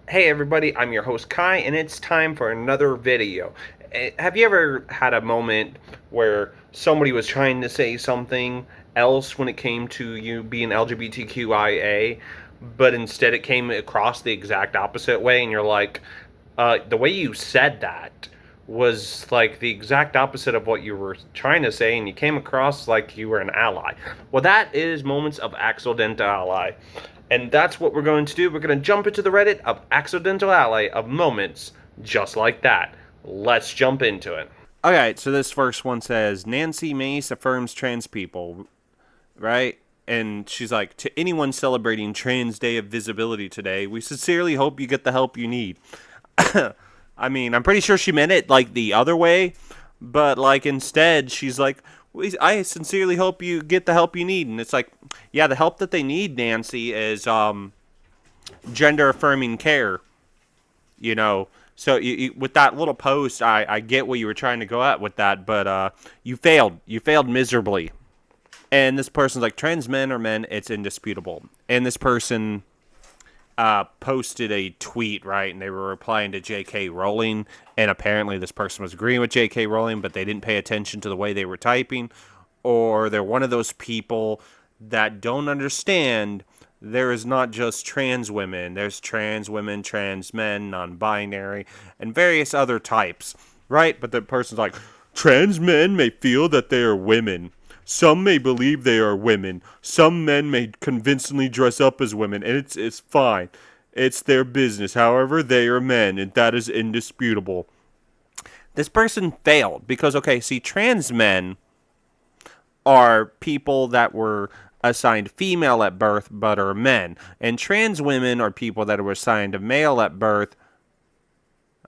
Hey everybody, I'm your host Kai, and it's time for another video. Have you ever had a moment where somebody was trying to say something else when it came to you being LGBTQIA, but instead it came across the exact opposite way, and you're like, the way you said that was like the exact opposite of what you were trying to say, and you came across like you were an ally. Well, that is moments of accidental ally. And that's what we're going to do. We're going to jump into the Reddit of accidental ally of moments just like that. Let's jump into it. Okay, so this first one says Nancy Mace affirms trans people, right? And she's like, to anyone celebrating Trans Day of Visibility today, we sincerely hope you get the help you need. I mean, I'm pretty sure she meant it like the other way, but like instead, she's like, I sincerely hope you get the help you need. And it's like, yeah, the help that they need, Nancy, is gender affirming care, you know. So with that little post, I get what you were trying to go at with that, but you failed. You failed miserably. And this person's like, trans men are men. It's indisputable. And this person posted a tweet, right? And they were replying to J.K. Rowling. And apparently this person was agreeing with J.K. Rowling, but they didn't pay attention to the way they were typing. Or they're one of those people that don't understand there is not just trans women. There's trans women, trans men, non-binary, and various other types, right? But the person's like, trans men may feel that they are women. Some may believe they are women. Some men may convincingly dress up as women, and it's fine. It's their business. However, they are men, and that is indisputable. This person failed because, okay, see, trans men are people that were assigned female at birth but are men. And trans women are people that were assigned male at birth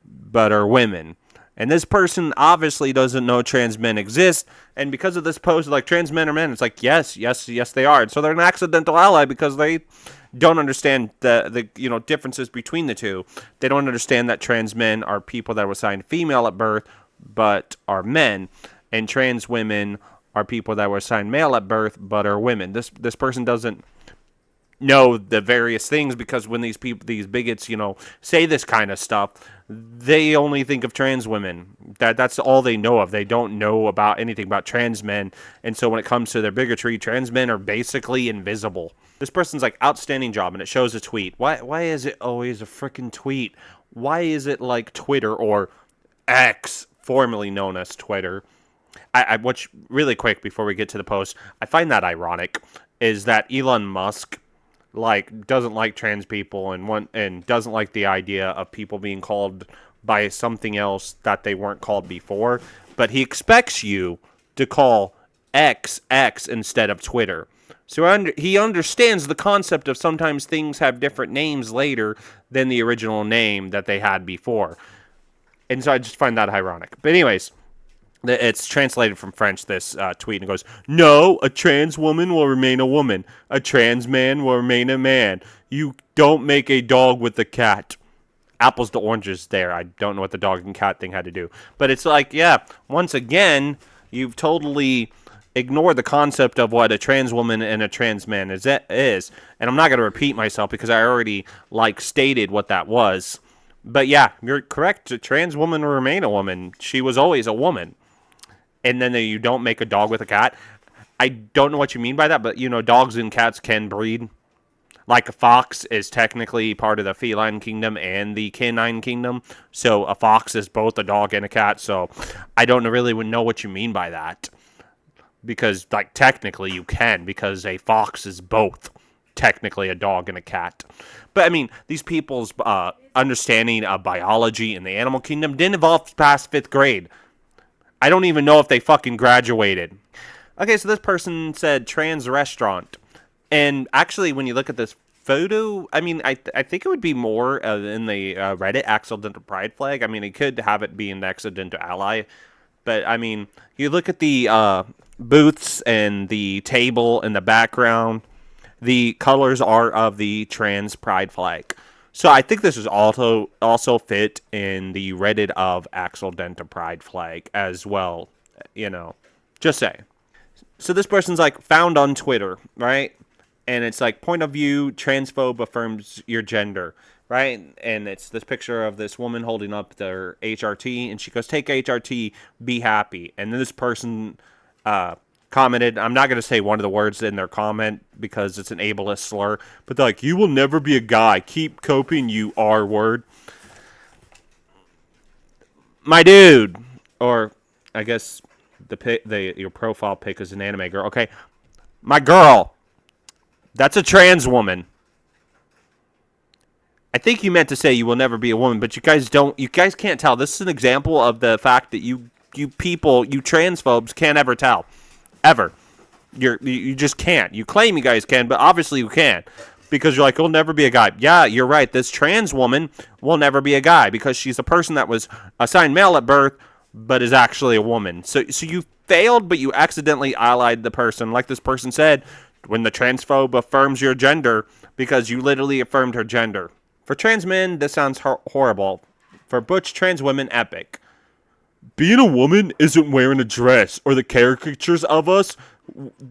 but are women. And this person obviously doesn't know trans men exist. And because of this post, like trans men are men, it's like, yes, yes, yes, they are. And so they're an accidental ally because they don't understand the differences between the two. They don't understand that trans men are people that were assigned female at birth but are men, and trans women are people that were assigned male at birth but are women. This person doesn't know the various things because when these bigots, say this kind of stuff, they only think of trans women. That's all they know of. They don't know about anything about trans men. And so when it comes to their bigotry, trans men are basically invisible. This person's like, outstanding job, and it shows a tweet. Why is it always a freaking tweet? Why is it like Twitter or X, formerly known as Twitter? Which really quick before we get to the post, I find that ironic is that Elon Musk like doesn't like trans people and doesn't like the idea of people being called by something else that they weren't called before, but he expects you to call X instead of Twitter. So he understands the concept of sometimes things have different names later than the original name that they had before. And so I just find that ironic. But anyways, it's translated from French, this tweet, and it goes, no, a trans woman will remain a woman. A trans man will remain a man. You don't make a dog with a cat. Apples to oranges there. I don't know what the dog and cat thing had to do. But it's like, yeah, once again, you've totally ignored the concept of what a trans woman and a trans man is. And I'm not going to repeat myself because I already, stated what that was. But yeah, you're correct. A trans woman will remain a woman. She was always a woman. And then you don't make a dog with a cat. I don't know what you mean by that, but dogs and cats can breed. Like a fox is technically part of the feline kingdom and the canine kingdom, so a fox is both a dog and a cat. So I don't really know what you mean by that, because technically you can, because a fox is both technically a dog and a cat. But I mean, these people's understanding of biology in the animal kingdom didn't evolve past fifth grade. I don't even know if they fucking graduated. Okay, so this person said trans restaurant. And actually, when you look at this photo, I mean, I think it would be more in the Reddit accidental pride flag. I mean, it could have it be an accidental ally. But, I mean, you look at the booths and the table in the background, the colors are of the trans pride flag. So I think this is also fit in the Reddit of accidental pride flag as well. Just say. So this person's like found on Twitter, right? And it's like point of view, transphobe affirms your gender. right? And it's this picture of this woman holding up their HRT, and she goes, "Take HRT, be happy." And then this person commented, I'm not going to say one of the words in their comment because it's an ableist slur, but they're like, "You will never be a guy. Keep coping, you R word." My dude. Or, I guess, your profile pic is an anime girl. Okay. My girl. That's a trans woman. I think you meant to say you will never be a woman, but you guys can't tell. This is an example of the fact that you people, you transphobes can't ever tell. Ever. You just can't. You claim you guys can, but obviously you can't. Because you're like, "It'll never be a guy." Yeah, you're right. This trans woman will never be a guy because she's a person that was assigned male at birth, but is actually a woman. So you failed, but you accidentally allied the person. Like this person said, when the transphobe affirms your gender, because you literally affirmed her gender. For trans men, this sounds horrible. For butch trans women, epic. Being a woman isn't wearing a dress or the caricatures of us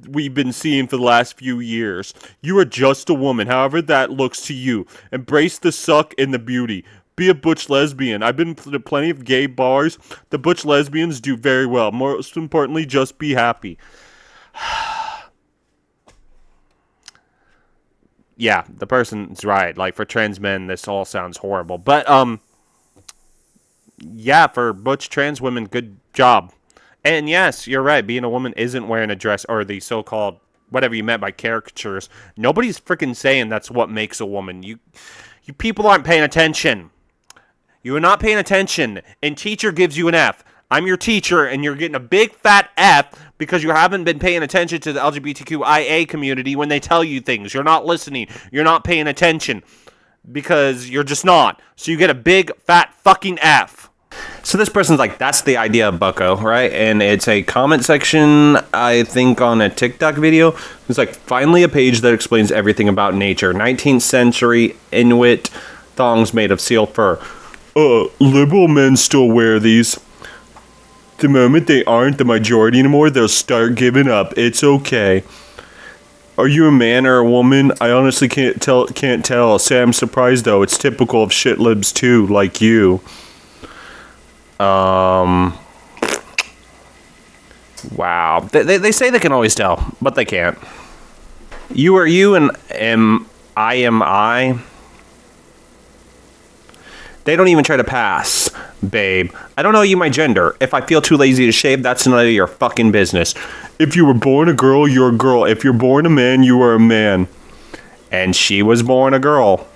we've been seeing for the last few years. You are just a woman, however that looks to you. Embrace the suck and the beauty. Be a butch lesbian. I've been to plenty of gay bars. The butch lesbians do very well. Most importantly, just be happy. Yeah, the person's right. Like, for trans men, this all sounds horrible. But, yeah, for butch trans women, good job. And yes, you're right. Being a woman isn't wearing a dress or the so-called whatever you meant by caricatures. Nobody's freaking saying that's what makes a woman. You people aren't paying attention. You are not paying attention. And teacher gives you an F. I'm your teacher, and you're getting a big fat F because you haven't been paying attention to the LGBTQIA community when they tell you things. You're not listening. You're not paying attention because you're just not. So you get a big fat fucking F. So this person's like, "That's the idea of bucko," right? And it's a comment section, I think, on a TikTok video. It's like, "Finally a page that explains everything about nature. 19th century Inuit thongs made of seal fur. Liberal men still wear these. The moment they aren't the majority anymore, they'll start giving up. It's okay. Are you a man or a woman? I honestly can't tell. Say I'm surprised though. It's typical of shit libs too, like you." Wow. They say they can always tell, but they can't. You are you and am I. They don't even try to pass, babe. I don't know you my gender. If I feel too lazy to shave, that's none of your fucking business. If you were born a girl, you're a girl. If you're born a man, you are a man. And she was born a girl.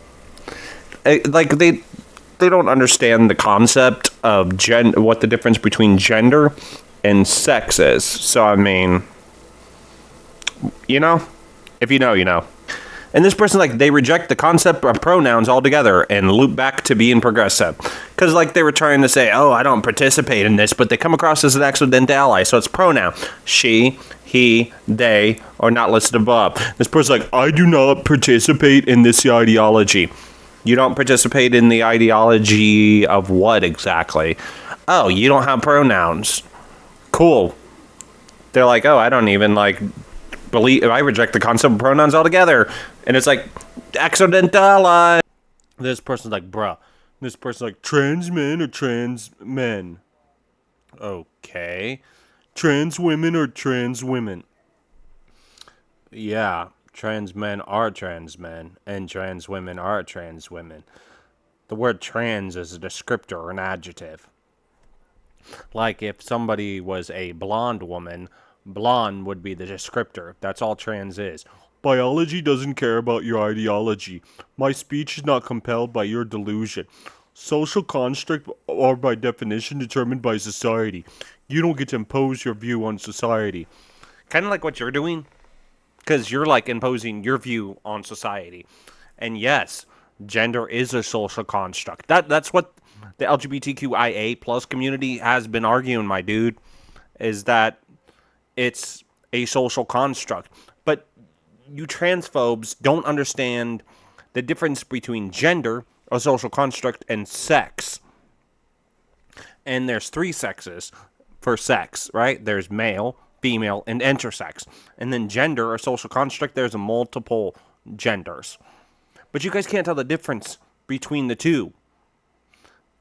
Like, they don't understand the concept of what the difference between gender and sex is. So, I mean, you know? If you know, you know. And this person, like, they reject the concept of pronouns altogether and loop back to being progressive. Because, like, they were trying to say, "Oh, I don't participate in this," but they come across as an accident ally. So it's pronoun. She, he, they, or not listed above. This person's like, "I do not participate in this ideology." You don't participate in the ideology of what exactly? Oh, you don't have pronouns. Cool. They're like, "Oh, I don't even, like, I reject the concept of pronouns altogether." And it's like, accidental. This person's like, "Bruh." This person's like, "Trans men or trans men?" Okay. Trans women or trans women? Yeah, trans men are trans men, and trans women are trans women. The word trans is a descriptor or an adjective. Like if somebody was a blonde woman, blonde would be the descriptor. That's all trans is. Biology doesn't care about your ideology. My speech is not compelled by your delusion. Social constructs are by definition determined by society. You don't get to impose your view on society. Kind of like what you're doing, because you're like imposing your view on society. And yes, gender is a social construct. That's what the LGBTQIA plus community has been arguing, my dude, is that it's a social construct. But you transphobes don't understand the difference between gender, a social construct, and sex. And there's 3 sexes for sex, right? There's male, female, and intersex. And then gender, a social construct, there's a multiple genders. But you guys can't tell the difference between the two.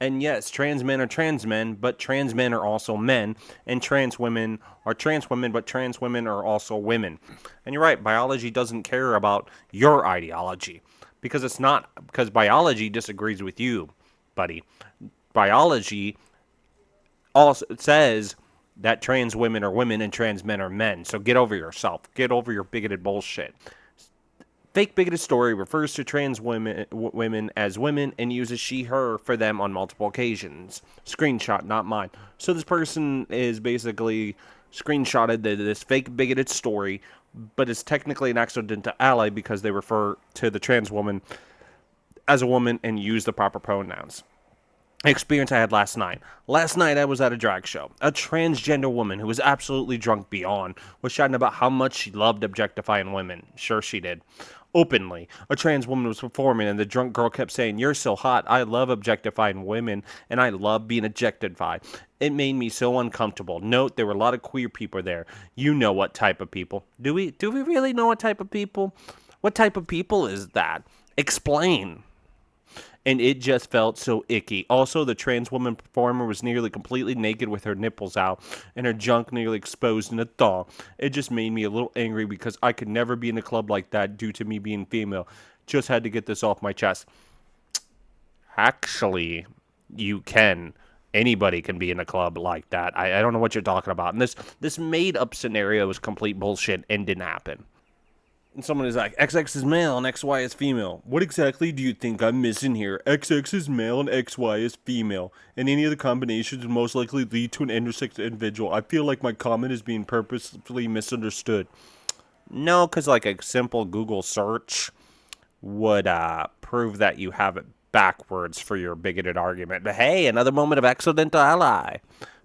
And yes, trans men are trans men, but trans men are also men, and trans women are trans women, but trans women are also women. And you're right, biology doesn't care about your ideology because biology disagrees with you, buddy. Biology also says that trans women are women and trans men are men. So get over yourself. Get over your bigoted bullshit. Fake bigoted story refers to trans women as women and uses she, her for them on multiple occasions. Screenshot, not mine. So this person is basically screenshotted this fake bigoted story, but it's technically an accidental ally because they refer to the trans woman as a woman and use the proper pronouns. Experience I had last night. Last night I was at a drag show. A transgender woman who was absolutely drunk beyond was shouting about how much she loved objectifying women. Sure she did. Openly. A trans woman was performing and the drunk girl kept saying, "You're so hot. I love objectifying women and I love being objectified." It made me so uncomfortable. Note there were a lot of queer people there. You know what type of people. Do we really know what type of people? What type of people is that? Explain. And it just felt so icky. Also, the trans woman performer was nearly completely naked with her nipples out and her junk nearly exposed in a thong. It just made me a little angry because I could never be in a club like that due to me being female. Just had to get this off my chest. Actually, you can. Anybody can be in a club like that. I don't know what you're talking about. And this made-up scenario is complete bullshit and didn't happen. And someone is like, XX is male and XY is female. What exactly do you think I'm missing here? XX is male and XY is female. And any of the combinations would most likely lead to an intersex individual. I feel like my comment is being purposefully misunderstood. No, because like a simple Google search would prove that you have it backwards for your bigoted argument. But hey, another moment of accidental ally.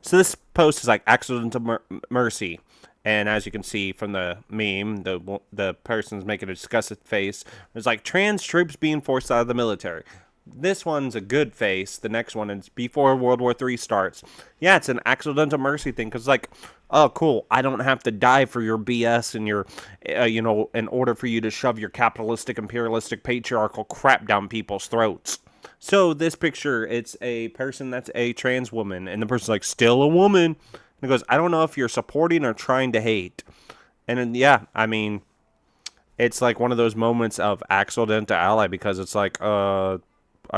So this post is like accidental mercy. And as you can see from the meme, the person's making a disgusted face. It's like trans troops being forced out of the military. This one's a good face. The next one is before World War III starts. Yeah, it's an accidental mercy thing. Because like, oh, cool. I don't have to die for your BS and your, in order for you to shove your capitalistic, imperialistic, patriarchal crap down people's throats. So this picture, it's a person that's a trans woman. And the person's like, still a woman. And he goes, I don't know if you're supporting or trying to hate. And then, yeah, I mean, it's like one of those moments of accidental ally because it's like, are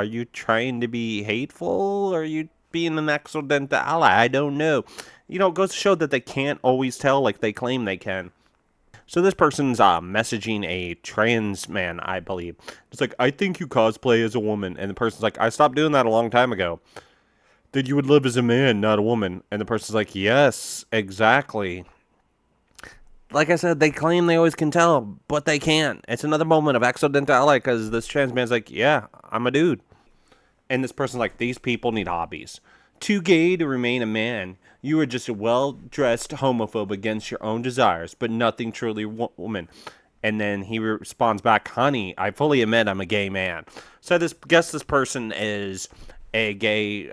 you trying to be hateful or are you being an accidental ally? I don't know. It goes to show that they can't always tell like they claim they can. So this person's messaging a trans man, I believe. It's like, I think you cosplay as a woman. And the person's like, I stopped doing that a long time ago. That you would live as a man, not a woman. And the person's like, yes, exactly. Like I said, they claim they always can tell, but they can't. It's another moment of accidental ally because this trans man's like, yeah, I'm a dude. And this person's like, these people need hobbies. Too gay to remain a man. You are just a well-dressed homophobe against your own desires, but nothing truly woman. And then he responds back, honey, I fully admit I'm a gay man. So guess this person is a gay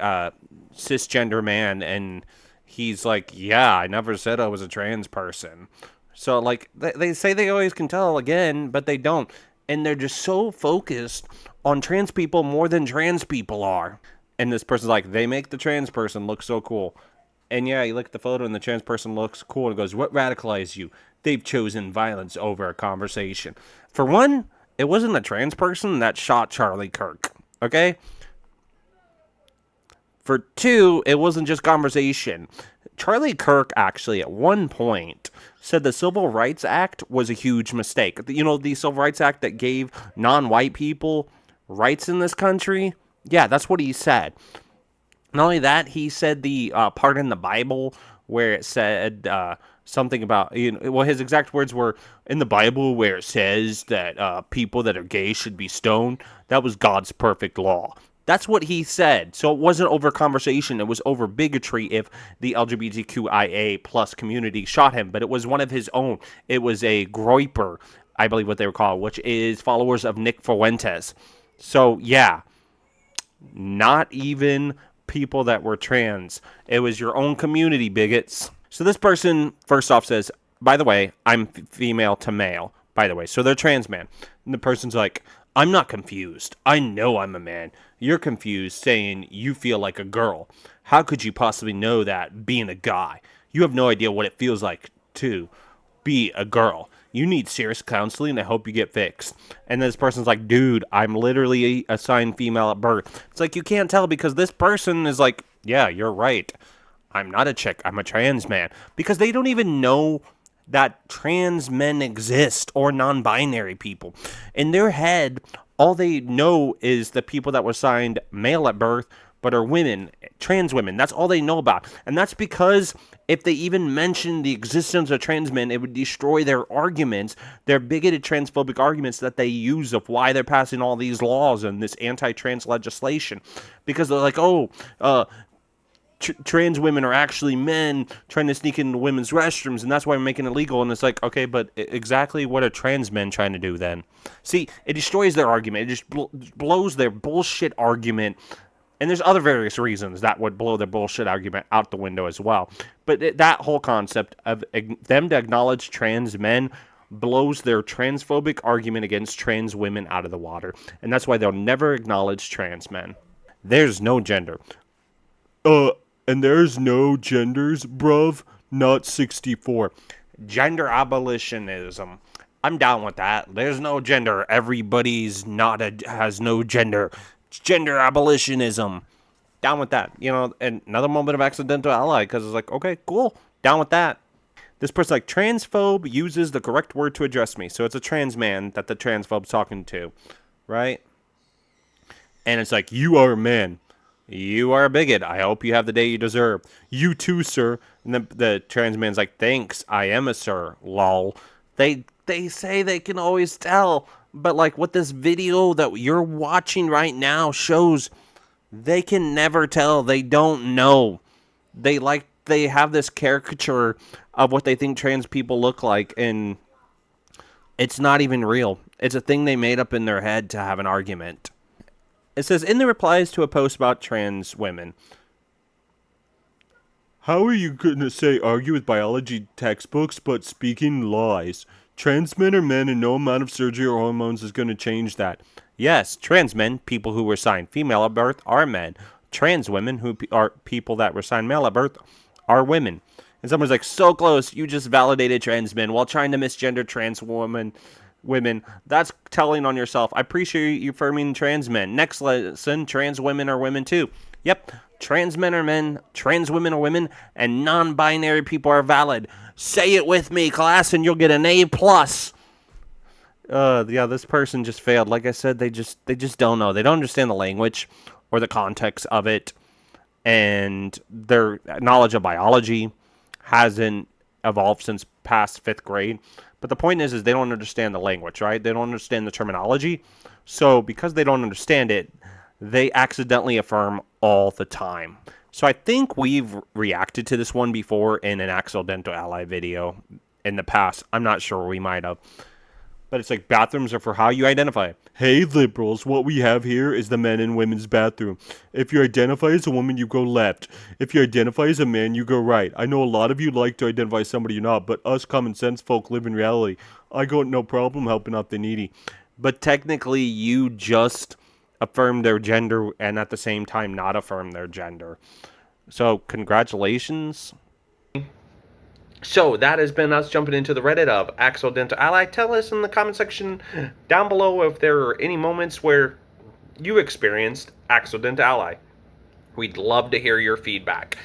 cisgender man, and he's like, yeah, I never said I was a trans person. So like they say they always can tell again, but they don't, and they're just so focused on trans people more than trans people are. And this person's like, they make the trans person look so cool. And yeah, you look at the photo and the trans person looks cool and goes, what radicalized you? They've chosen violence over a conversation. For one, it wasn't a trans person that shot Charlie Kirk, okay? For two, it wasn't just conversation. Charlie Kirk actually at one point said the Civil Rights Act was a huge mistake. The Civil Rights Act that gave non-white people rights in this country? Yeah, that's what he said. Not only that, he said the part in the Bible where it said something about, his exact words were, in the Bible where it says that people that are gay should be stoned. That was God's perfect law. That's what he said. So it wasn't over conversation. It was over bigotry if the LGBTQIA plus community shot him. But it was one of his own. It was a groiper, I believe what they were called, which is followers of Nick Fuentes. So, yeah. Not even people that were trans. It was your own community, bigots. So this person, first off, says, by the way, I'm female to male, by the way. So they're trans man. And the person's like, I'm not confused. I know I'm a man. You're confused saying you feel like a girl. How could you possibly know that being a guy? You have no idea what it feels like to be a girl. You need serious counseling. I hope you get fixed. And this person's like, dude, I'm literally assigned female at birth. It's like, you can't tell because this person is like, yeah, you're right. I'm not a chick. I'm a trans man. Because they don't even know that trans men exist or non-binary people. In their head, all they know is the people that were assigned male at birth but are women, trans women. That's all they know about. And that's because if they even mention the existence of trans men, it would destroy their arguments, their bigoted transphobic arguments that they use of why they're passing all these laws and this anti-trans legislation. Because they're like, oh, trans women are actually men trying to sneak into women's restrooms, and that's why we're making it illegal. And it's like, okay, but exactly what are trans men trying to do then? See, it destroys their argument. It just blows their bullshit argument. And there's other various reasons that would blow their bullshit argument out the window as well. But that whole concept of them to acknowledge trans men blows their transphobic argument against trans women out of the water. And that's why they'll never acknowledge trans men. There's no gender. And there's no genders, bruv. Not 64. Gender abolitionism. I'm down with that. There's no gender. Everybody's has no gender. It's gender abolitionism. Down with that. You know, and another moment of accidental ally, because it's like, okay, cool. Down with that. This person, like, transphobe uses the correct word to address me. So it's a trans man that the transphobe's talking to, right? And it's like, you are a man. You are a bigot. I hope you have the day you deserve. You too, sir. And the trans man's like, thanks, I am a sir. Lol. They say they can always tell. But like what this video that you're watching right now shows, they can never tell. They don't know. They have this caricature of what they think trans people look like, and it's not even real. It's a thing they made up in their head to have an argument. It says, in the replies to a post about trans women, how are you going to say argue with biology textbooks but speaking lies? Trans men are men and no amount of surgery or hormones is going to change that. Yes, trans men, people who were assigned female at birth, are men. Trans women, who are people that were assigned male at birth, are women. And someone's like, so close, you just validated trans men while trying to misgender trans women. That's telling on yourself. I appreciate you affirming trans men. Next lesson, trans women are women too. Yep, trans men are men, trans women are women, and non-binary people are valid. Say it with me, class, and you'll get an A+. Yeah, this person just failed. Like I said, they just don't know. They don't understand the language or the context of it, and their knowledge of biology hasn't evolved since past 5th grade. But the point is they don't understand the language, right? They don't understand the terminology. So because they don't understand it, they accidentally affirm all the time. So I think we've reacted to this one before in an accidental ally video in the past. I'm not sure, we might have. But it's like, bathrooms are for how you identify. Hey, liberals, what we have here is the men and women's bathroom. If you identify as a woman, you go left. If you identify as a man, you go right. I know a lot of you like to identify as somebody you're not, but us common sense folk live in reality. I got no problem helping out the needy. But technically, you just affirm their gender and at the same time not affirm their gender. So, congratulations. So that has been us jumping into the Reddit of Accidental Ally. Tell us in the comment section down below if there are any moments where you experienced Accidental Ally. We'd love to hear your feedback.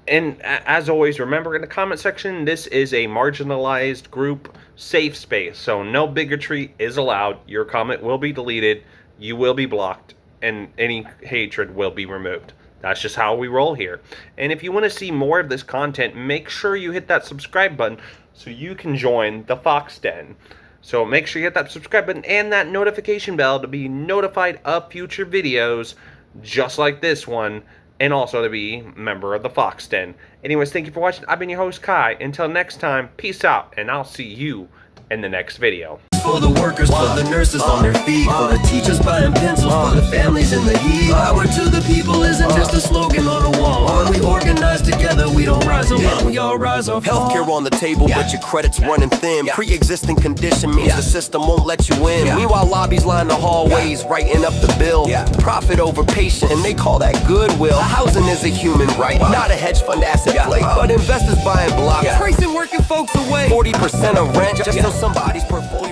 And as always, remember in the comment section, this is a marginalized group safe space. So no bigotry is allowed. Your comment will be deleted. You will be blocked. And any hatred will be removed. That's just how we roll here. And if you want to see more of this content, make sure you hit that subscribe button so you can join the Fox Den. So make sure you hit that subscribe button and that notification bell to be notified of future videos just like this one, and also to be a member of the Fox Den. Anyways, thank you for watching. I've been your host, Kai. Until next time, peace out, and I'll see you in the next video. for the workers, for the nurses on their feet, for the teachers buying pencils, for the families in the heat. Power to the people isn't just a slogan on a wall. When we organize together, we don't rise up, we all rise up. Healthcare on the table, but your credit's running thin. Pre-existing condition means the system won't let you in. Meanwhile, lobbies line the hallways, writing up the bill. Profit over patient, and they call that goodwill. Housing is a human right, not a hedge fund asset play. But investors buying blocks, pricing working folks away. 40% of rent just so somebody's portfolio